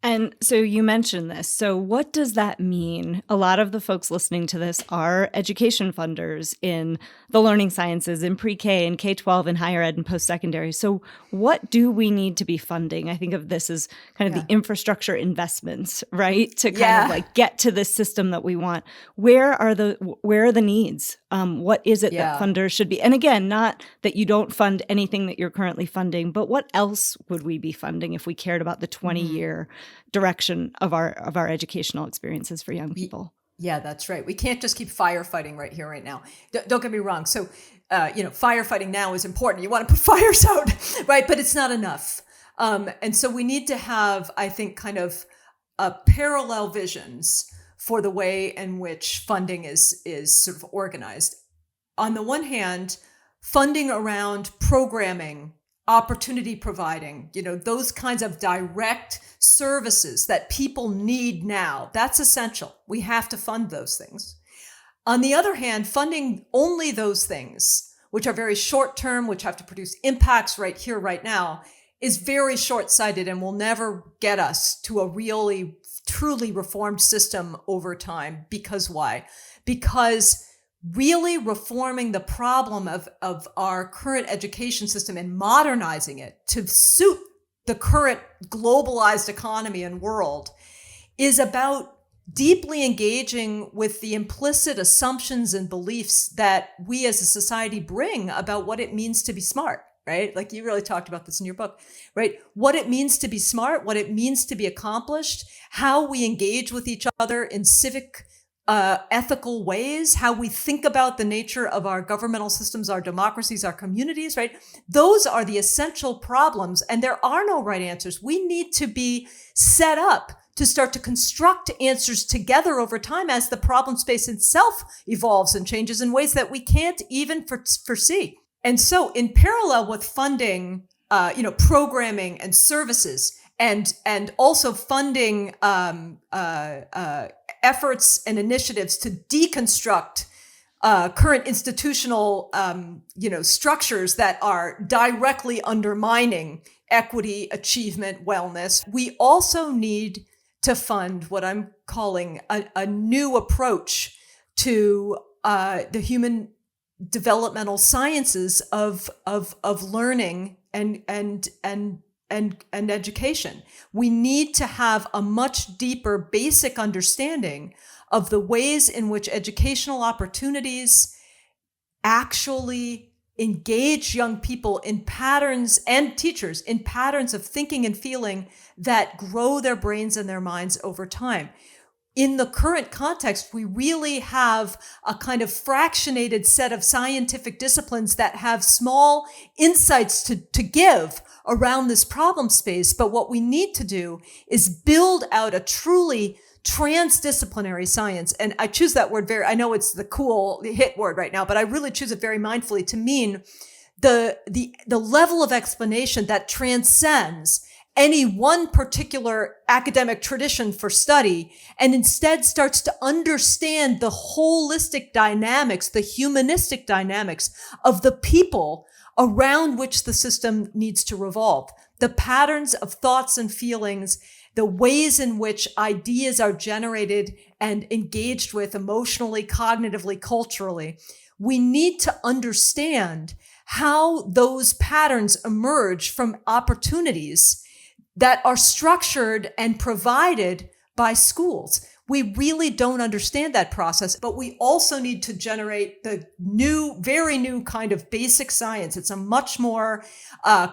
And so you mentioned this. So what does that mean? A lot of the folks listening to this are education funders in the learning sciences, in pre-K and K-12 and higher ed and post-secondary. So what do we need to be funding? I think of this as kind of the infrastructure investments, right? To kind of like get to this system that we want. Where are the needs? What is it that funders should be? And again, not that you don't fund anything that you're currently funding, but what else would we be funding if we cared about the 20-year direction of our educational experiences for young people? Yeah, that's right. We can't just keep firefighting right here, right now. Don't get me wrong. So, firefighting now is important. You want to put fires out, right? But it's not enough. And so we need to have, I think, kind of parallel visions for the way in which funding is sort of organized. On the one hand, funding around programming, opportunity providing, those kinds of direct services that people need now. That's essential. We have to fund those things. On the other hand, funding only those things, which are very short term, which have to produce impacts right here, right now, is very short-sighted and will never get us to a really, truly reformed system over time. Because why? Because really reforming the problem of our current education system and modernizing it to suit the current globalized economy and world is about deeply engaging with the implicit assumptions and beliefs that we as a society bring about what it means to be smart, right? Like you really talked about this in your book, right? What it means to be smart, what it means to be accomplished, how we engage with each other in civic ethical ways, how we think about the nature of our governmental systems, our democracies, our communities, right? Those are the essential problems, and there are no right answers. We need to be set up to start to construct answers together over time as the problem space itself evolves and changes in ways that we can't even foresee. And so in parallel with funding, programming and services and also funding efforts and initiatives to deconstruct current institutional structures that are directly undermining equity, achievement, wellness. We also need to fund what I'm calling a new approach to the human developmental sciences of learning and education. We need to have a much deeper basic understanding of the ways in which educational opportunities actually engage young people in patterns, and teachers in patterns of thinking and feeling that grow their brains and their minds over time. In the current context, we really have a kind of fractionated set of scientific disciplines that have small insights to give around this problem space. But what we need to do is build out a truly transdisciplinary science. And I choose that word I know it's the cool hit word right now, but I really choose it very mindfully to mean the level of explanation that transcends any one particular academic tradition for study, and instead starts to understand the holistic dynamics, the humanistic dynamics of the people around which the system needs to revolve, the patterns of thoughts and feelings, the ways in which ideas are generated and engaged with emotionally, cognitively, culturally. We need to understand how those patterns emerge from opportunities that are structured and provided by schools. We really don't understand that process, but we also need to generate the very new kind of basic science. It's a much more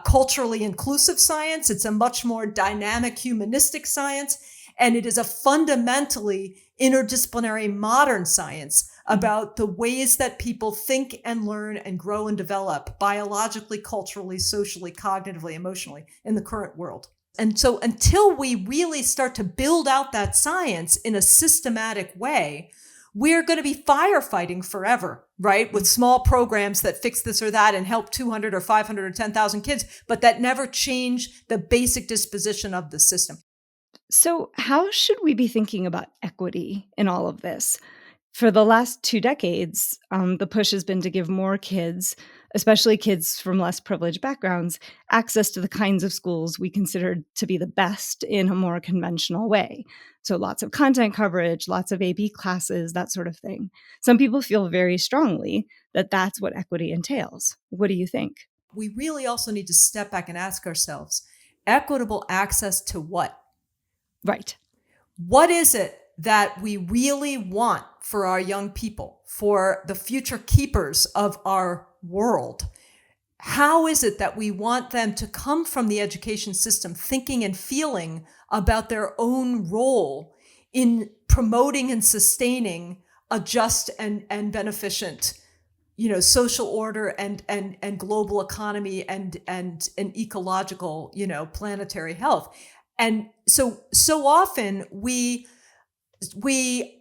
culturally inclusive science. It's a much more dynamic humanistic science. And it is a fundamentally interdisciplinary modern science about the ways that people think and learn and grow and develop biologically, culturally, socially, cognitively, emotionally in the current world. And so until we really start to build out that science in a systematic way, we're going to be firefighting forever, right? With small programs that fix this or that and help 200 or 500 or 10,000 kids, but that never change the basic disposition of the system. So how should we be thinking about equity in all of this? For the last 2 decades, the push has been to give more kids, especially kids from less privileged backgrounds, access to the kinds of schools we considered to be the best in a more conventional way. So lots of content coverage, lots of AP classes, that sort of thing. Some people feel very strongly that that's what equity entails. What do you think? We really also need to step back and ask ourselves, equitable access to what? Right. What is it that we really want for our young people, for the future keepers of our world? How is it that we want them to come from the education system thinking and feeling about their own role in promoting and sustaining a just and beneficent, social order and global economy and an ecological, planetary health? And so often we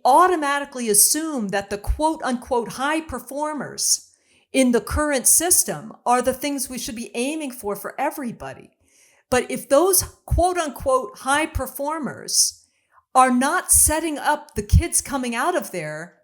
automatically assume that the quote unquote high performers in the current system are the things we should be aiming for everybody. But if those quote unquote high performers are not setting up the kids coming out of there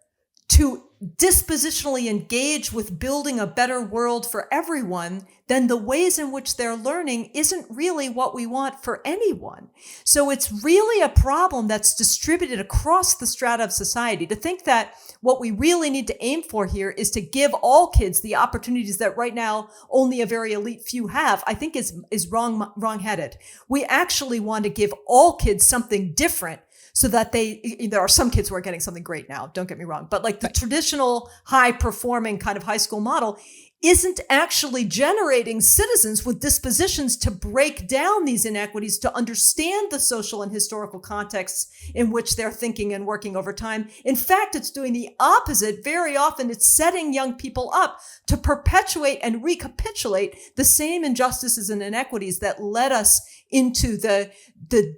to dispositionally engage with building a better world for everyone, then the ways in which they're learning isn't really what we want for anyone. So it's really a problem that's distributed across the strata of society. To think that what we really need to aim for here is to give all kids the opportunities that right now only a very elite few have, I think is wrong-headed. We actually want to give all kids something different, so that there are some kids who are getting something great now, don't get me wrong, but like the traditional high performing kind of high school model isn't actually generating citizens with dispositions to break down these inequities, to understand the social and historical contexts in which they're thinking and working over time. In fact, it's doing the opposite. Very often it's setting young people up to perpetuate and recapitulate the same injustices and inequities that led us into the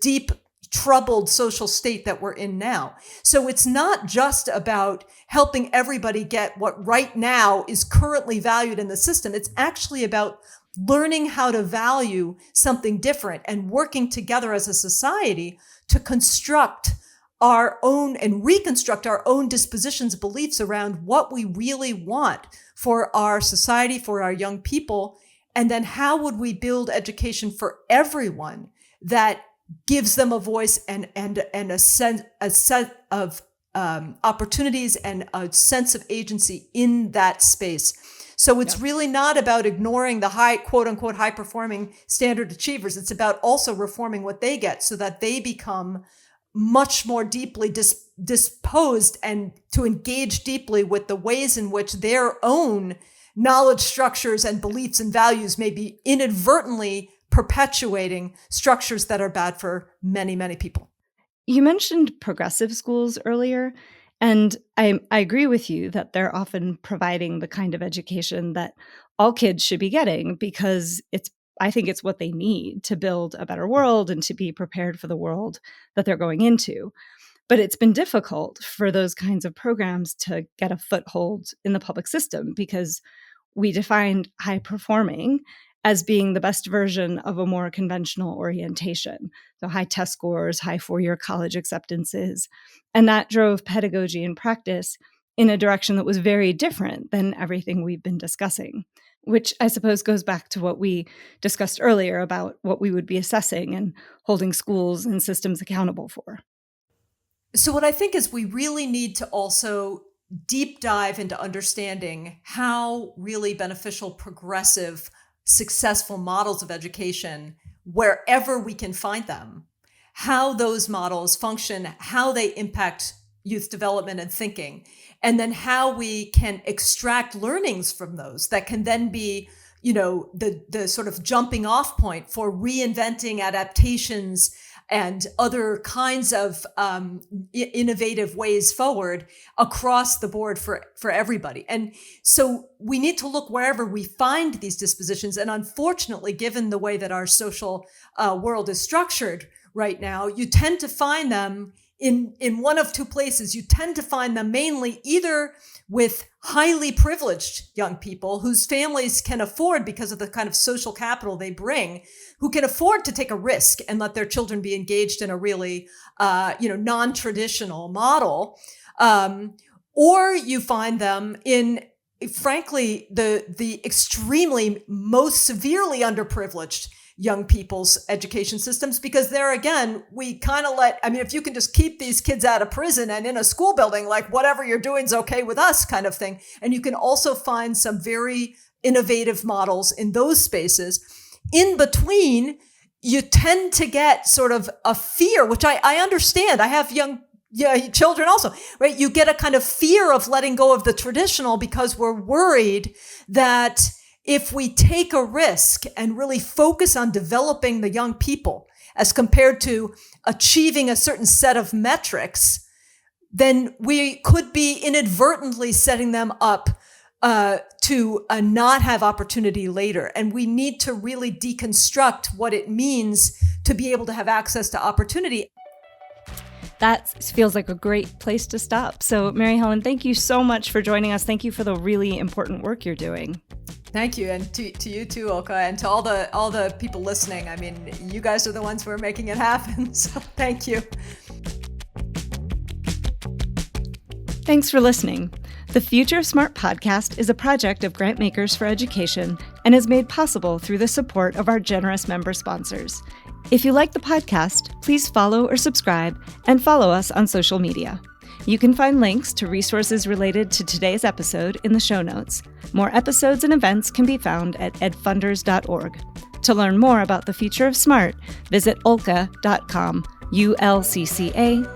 deep troubled social state that we're in now. So it's not just about helping everybody get what right now is currently valued in the system. It's actually about learning how to value something different and working together as a society to construct our own and reconstruct our own dispositions, beliefs around what we really want for our society, for our young people. And then how would we build education for everyone that gives them a voice and a set of opportunities and a sense of agency in that space. So it's really not about ignoring the high, quote unquote, high performing standard achievers. It's about also reforming what they get so that they become much more deeply disposed and to engage deeply with the ways in which their own knowledge structures and beliefs and values may be inadvertently perpetuating structures that are bad for many, many people. You mentioned progressive schools earlier, and I agree with you that they're often providing the kind of education that all kids should be getting because I think it's what they need to build a better world and to be prepared for the world that they're going into. But it's been difficult for those kinds of programs to get a foothold in the public system because we defined high performing as being the best version of a more conventional orientation. So high test scores, high four-year college acceptances. And that drove pedagogy and practice in a direction that was very different than everything we've been discussing, which I suppose goes back to what we discussed earlier about what we would be assessing and holding schools and systems accountable for. So what I think is we really need to also deep dive into understanding how really beneficial, progressive, successful models of education, wherever we can find them, how those models function, how they impact youth development and thinking, and then how we can extract learnings from those that can then be, the sort of jumping off point for reinventing adaptations and other kinds of innovative ways forward across the board for everybody. And so we need to look wherever we find these dispositions. And unfortunately, given the way that our social world is structured right now, you tend to find them in one of two places. You tend to find them mainly either with highly privileged young people whose families can afford, because of the kind of social capital they bring, who can afford to take a risk and let their children be engaged in a really, non-traditional model. Or you find them in, frankly, the extremely most severely underprivileged young people's education systems, because there again, we kind of if you can just keep these kids out of prison and in a school building, like whatever you're doing is okay with us kind of thing. And you can also find some very innovative models in those spaces. In between, you tend to get sort of a fear, which I understand. I have young children also, right? You get a kind of fear of letting go of the traditional because we're worried that if we take a risk and really focus on developing the young people as compared to achieving a certain set of metrics, then we could be inadvertently setting them up to not have opportunity later. And we need to really deconstruct what it means to be able to have access to opportunity. That feels like a great place to stop. So Mary Helen, thank you so much for joining us. Thank you for the really important work you're doing. Thank you. And to you too, Ulcca, and to all the people listening. I mean, you guys are the ones who are making it happen. So thank you. Thanks for listening. The Future of Smart podcast is a project of Grantmakers for Education and is made possible through the support of our generous member sponsors. If you like the podcast, please follow or subscribe and follow us on social media. You can find links to resources related to today's episode in the show notes. More episodes and events can be found at edfunders.org. To learn more about the future of SMART, visit ulcca.com, ulcca.com.